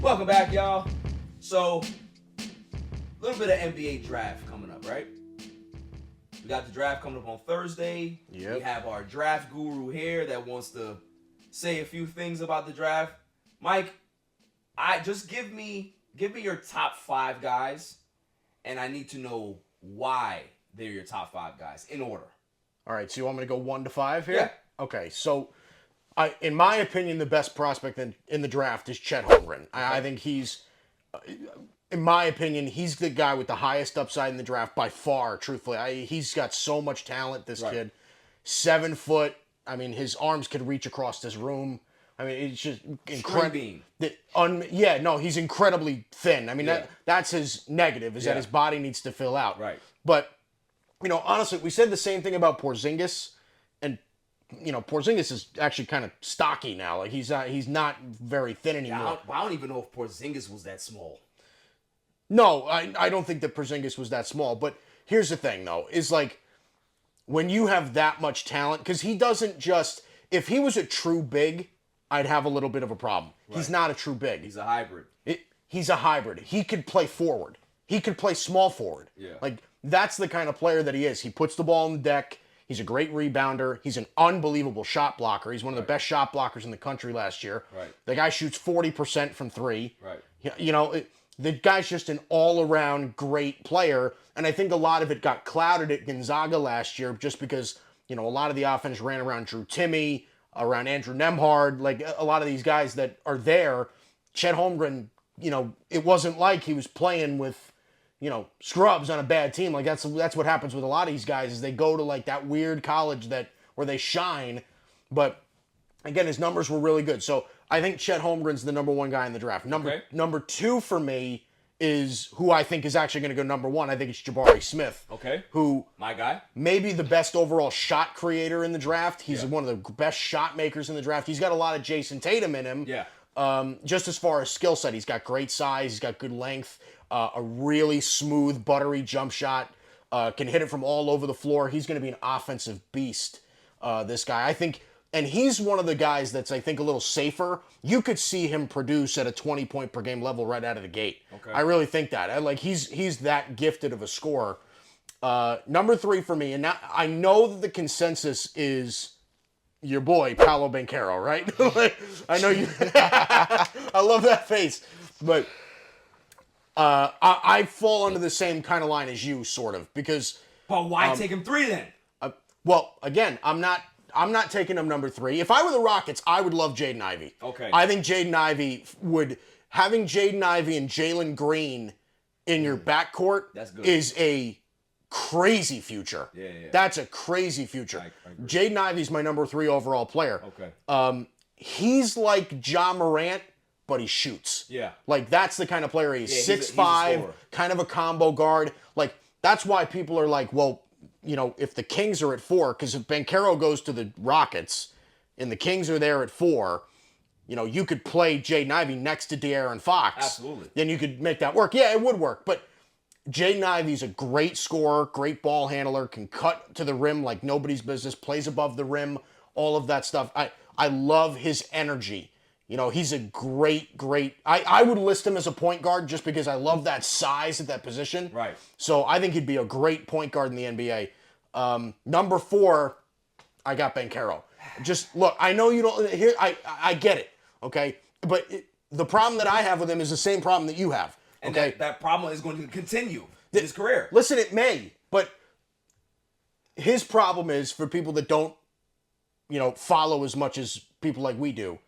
Welcome back, y'all. So, a little bit of NBA draft coming up, right? We got the draft coming up on Thursday. Yep. We have our draft guru here that wants to say a few things about the draft. Mike, just give me your top 5 guys, and I need to know why they're your top 5 guys in order. All right, so you want me to go 1 to 5 here? Yeah. Okay, so in my opinion, the best prospect in the draft is Chet Hogan. I think he's, in my opinion, he's the guy with the highest upside in the draft by far, truthfully. He's got so much talent, this kid. 7 foot. I mean, his arms could reach across this room. I mean, it's just incredible. He's incredibly thin. I mean, that's his negative, is that his body needs to fill out. Right. But, honestly, we said the same thing about Porzingis, and Porzingis is actually kind of stocky now. Like, he's not very thin anymore. I don't even know if Porzingis was that small. No, I don't think that Porzingis was that small. But here's the thing, though, is like, when you have that much talent, because he doesn't just, if he was a true big, I'd have a little bit of a problem. Right. He's not a true big. He's a hybrid. He's a hybrid. He could play forward. He could play small forward. Yeah. Like, that's the kind of player that he is. He puts the ball on the deck. He's a great rebounder. He's an unbelievable shot blocker. He's one of the best shot blockers in the country last year. Right. The guy shoots 40% from 3. Right. The guy's just an all-around great player, and I think a lot of it got clouded at Gonzaga last year just because, a lot of the offense ran around Drew Timme, around Andrew Nembhard, like a lot of these guys that are there. Chet Holmgren, it wasn't like he was playing with, scrubs on a bad team. Like that's what happens with a lot of these guys is they go to like that weird college where they shine, but again, his numbers were really good. So I think Chet Holmgren's the number 1 guy in the draft. Number 2 for me is who I think is actually going to go number 1. I think it's Jabari Smith. Okay. Who, my guy, maybe the best overall shot creator in the draft. He's one of the best shot makers in the draft. He's got a lot of Jason Tatum in him. Yeah. Just as far as skill set, he's got great size. He's got good length. A really smooth, buttery jump shot. Can hit it from all over the floor. He's going to be an offensive beast. This guy, I think. And he's one of the guys that's, I think, a little safer. You could see him produce at a 20-point-per-game level right out of the gate. Okay. I really think that. He's that gifted of a scorer. Number 3 for me, and now I know that the consensus is your boy, Paolo Banchero, right? I know you... I love that face. But I fall under the same kind of line as you, sort of, because... But why take him 3 then? Well, again, I'm not taking him number 3. If I were the Rockets, I would love Jaden Ivy. Okay. I think Jaden Ivy having Jaden Ivy and Jalen Green in your backcourt is a crazy future. Yeah. That's a crazy future. I agree. Jaden Ivey's my number 3 overall player. Okay. He's like Ja Morant, but he shoots. Yeah. Like, that's the kind of player he is. Yeah, 6'5", kind of a combo guard. Like, that's why people are like, well, if the Kings are at 4, because if Banchero goes to the Rockets and the Kings are there at 4, you could play Jaden Ivey next to De'Aaron Fox. Absolutely. Then you could make that work. Yeah, it would work. But Jaden Ivey's a great scorer, great ball handler, can cut to the rim like nobody's business, plays above the rim, all of that stuff. I love his energy. He's a great... I would list him as a point guard just because I love that size at that position. Right. So I think he'd be a great point guard in the NBA. Number 4, I got Banchero. Just, look, I know you don't... Here, I get it, okay? But the problem that I have with him is the same problem that you have, okay? And that problem is going to continue in his career. Listen, it may, but his problem is, for people that don't, follow as much as people like we do,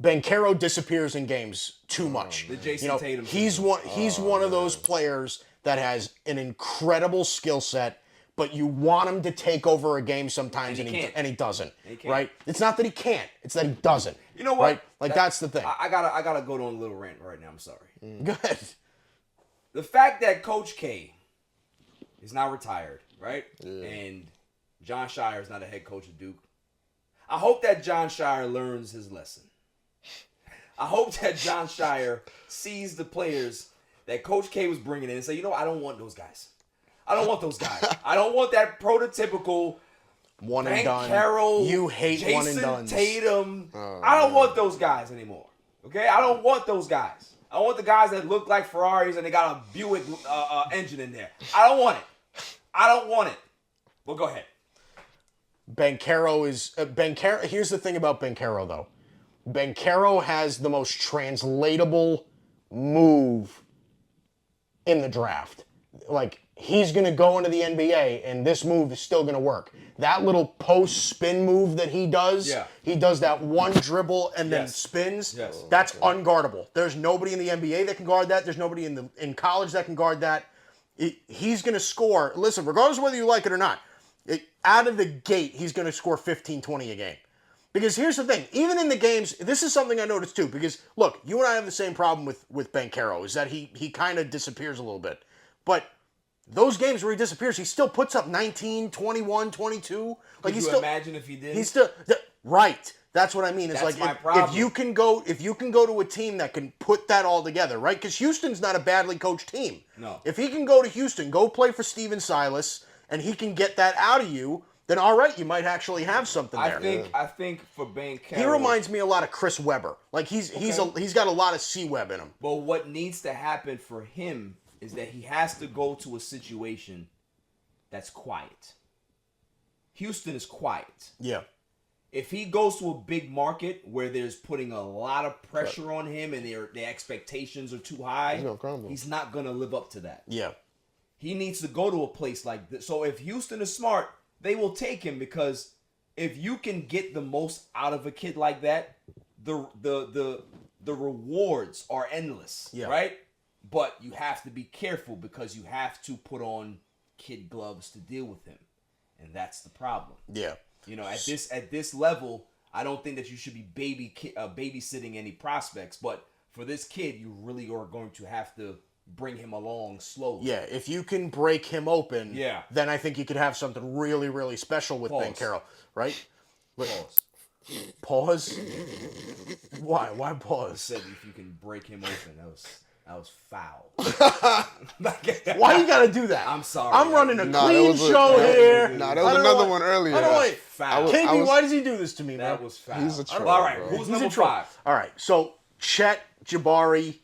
Banchero disappears in games too much. The Jason Tatum. He's one of those players that has an incredible skill set, but you want him to take over a game sometimes, and he doesn't. Right? It's not that he can't; it's that he doesn't. You know what? Right? Like, that's the thing. I gotta go on a little rant right now. I'm sorry. Go ahead. The fact that Coach K is now retired, right? Yeah. And Jon Scheyer is not a head coach at Duke. I hope that Jon Scheyer learns his lesson. I hope that Jon Scheyer sees the players that Coach K was bringing in and say, I don't want those guys. I don't want those guys. I don't want that prototypical one and done. Carroll, you hate Jason one and done. Tatum. I don't want those guys anymore. Okay? I don't want those guys. I want the guys that look like Ferraris and they got a Buick engine in there. I don't want it. Well, go ahead. Banchero is Banchero. Here's the thing about Banchero, though. Banchero has the most translatable move in the draft. Like, he's going to go into the NBA, and this move is still going to work. That little post spin move that he does, he does that one dribble and then spins. Yes. That's unguardable. There's nobody in the NBA that can guard that. There's nobody in college that can guard that. He's going to score. Listen, regardless of whether you like it or not, out of the gate, he's going to score 15, 20 a game. Because here's the thing, even in the games, this is something I noticed too, because look, you and I have the same problem with Banchero, is that he kind of disappears a little bit. But those games where he disappears, he still puts up 19, 21, 22. Could you imagine if he did? He's still, right. That's what I mean. It's That's like my problem. if you can go to a team that can put that all together, right? Because Houston's not a badly coached team. No. If he can go to Houston, go play for Steven Silas, and he can get that out of you, then all right, you might actually have something there. I think for Banchero, he reminds me a lot of Chris Webber. Like he's got a lot of C-Web in him. But what needs to happen for him is that he has to go to a situation that's quiet. Houston is quiet. Yeah. If he goes to a big market where there's putting a lot of pressure on him and their expectations are too high, he's not going to live up to that. Yeah. He needs to go to a place like this. So if Houston is smart, they will take him, because if you can get the most out of a kid like that, the rewards are endless, right? But you have to be careful, because you have to put on kid gloves to deal with him, and that's the problem. Yeah. You know, at this level, I don't think that you should be babysitting any prospects. But for this kid, you really are going to have to bring him along slowly. Yeah, if you can break him open, then I think you could have something really, really special with Banchero, right? Pause. Why? Why pause? I said if you can break him open, that was foul. Why you gotta do that? I'm sorry. I'm running a clean show here. Nah, there was another one earlier. I don't wait. Foul. KB, why does he do this to me, man? That was foul. He's a troll, all right, bro. who's number 5? All right, so Chet, Jabari,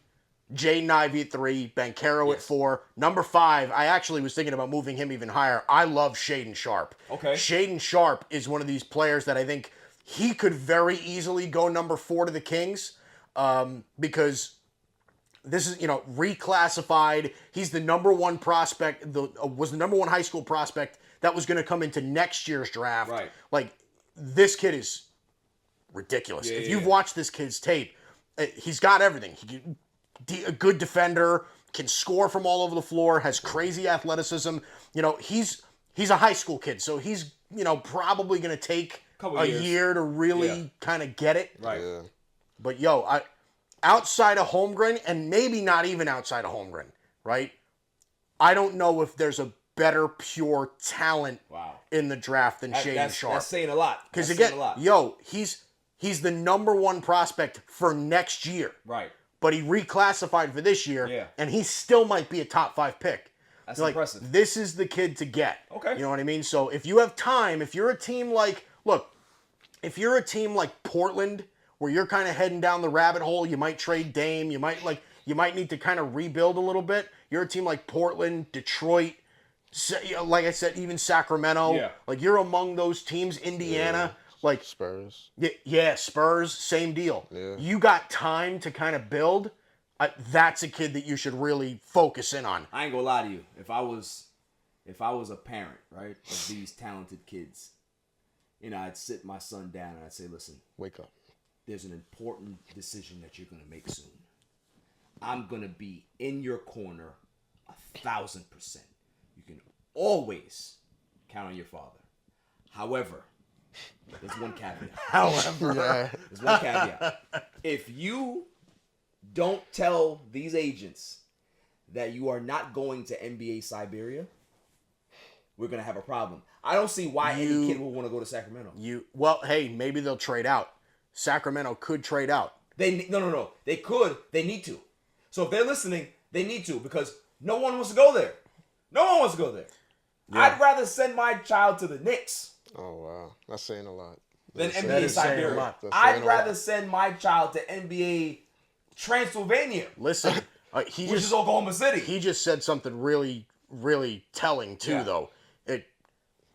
Jaden Ivy at 3, Banchero at 4. Number 5, I actually was thinking about moving him even higher. I love Shaedon Sharpe. Okay. Shaedon Sharpe is one of these players that I think he could very easily go number 4 to the Kings, because this is, reclassified. He's the number 1 prospect, was the number 1 high school prospect that was going to come into next year's draft. Right. Like, this kid is ridiculous. If you've watched this kid's tape, he's got everything. A good defender, can score from all over the floor, has crazy athleticism. He's a high school kid, so he's, probably going to take a year to really kind of get it. Right. Yeah. But, outside of Holmgren, and maybe not even outside of Holmgren, right? I don't know if there's a better pure talent in the draft than Shaedon Sharpe. That's saying a lot. Because again, he's the number 1 prospect for next year. Right. But he reclassified for this year, and he still might be a top 5 pick. That's impressive. This is the kid to get. Okay. You know what I mean? So if you have time, if you're a team like Portland, where you're kind of heading down the rabbit hole, you might trade Dame, you might need to kind of rebuild a little bit. You're a team like Portland, Detroit, like I said, even Sacramento. Yeah. Like, you're among those teams, Indiana. Like Spurs. Yeah, Spurs, same deal. Yeah. You got time to kind of build. That's a kid that you should really focus in on. I ain't gonna lie to you. If I was a parent, right, of these talented kids, I'd sit my son down and I'd say, listen, Wake up. there's an important decision that you're gonna make soon. I'm gonna be in your corner 1,000%. You can always count on your father. However, there's one caveat. There's one caveat. If you don't tell these agents that you are not going to NBA Siberia, we're going to have a problem. I don't see why any kid would want to go to Sacramento. Hey, maybe they'll trade out. Sacramento could trade out. No. They could. They need to. So if they're listening, they need to, because no one wants to go there. No one wants to go there. Yeah. I'd rather send my child to the Knicks. Oh, wow. That's saying a lot. Than NBA Siberia. I'd rather send my child to NBA Transylvania, Listen, he which just is Oklahoma City. he just said something really, really telling too. Yeah. Though,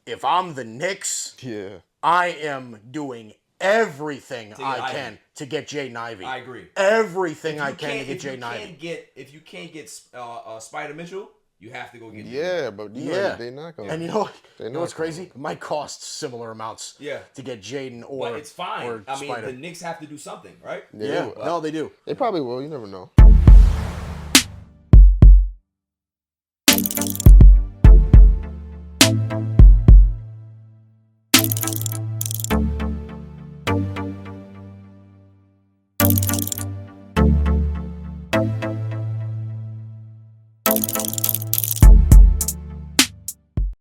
if I'm the Knicks, Yeah. I am doing everything get I Ivy. can to get Jaden Ivy. I agree. Everything If I you can to can't- get if you Jaden can't Ivy. if you can't get Spider Mitchell, you have to go get. Yeah, but you know Yeah, they're not gonna. and you know, They're you know what's not gonna. crazy? It might cost similar amounts. Yeah. To get Jaden or But it's fine. or I mean, Spider. the Knicks have to do something, right? Yeah, will. no, they do. They probably will. You never know.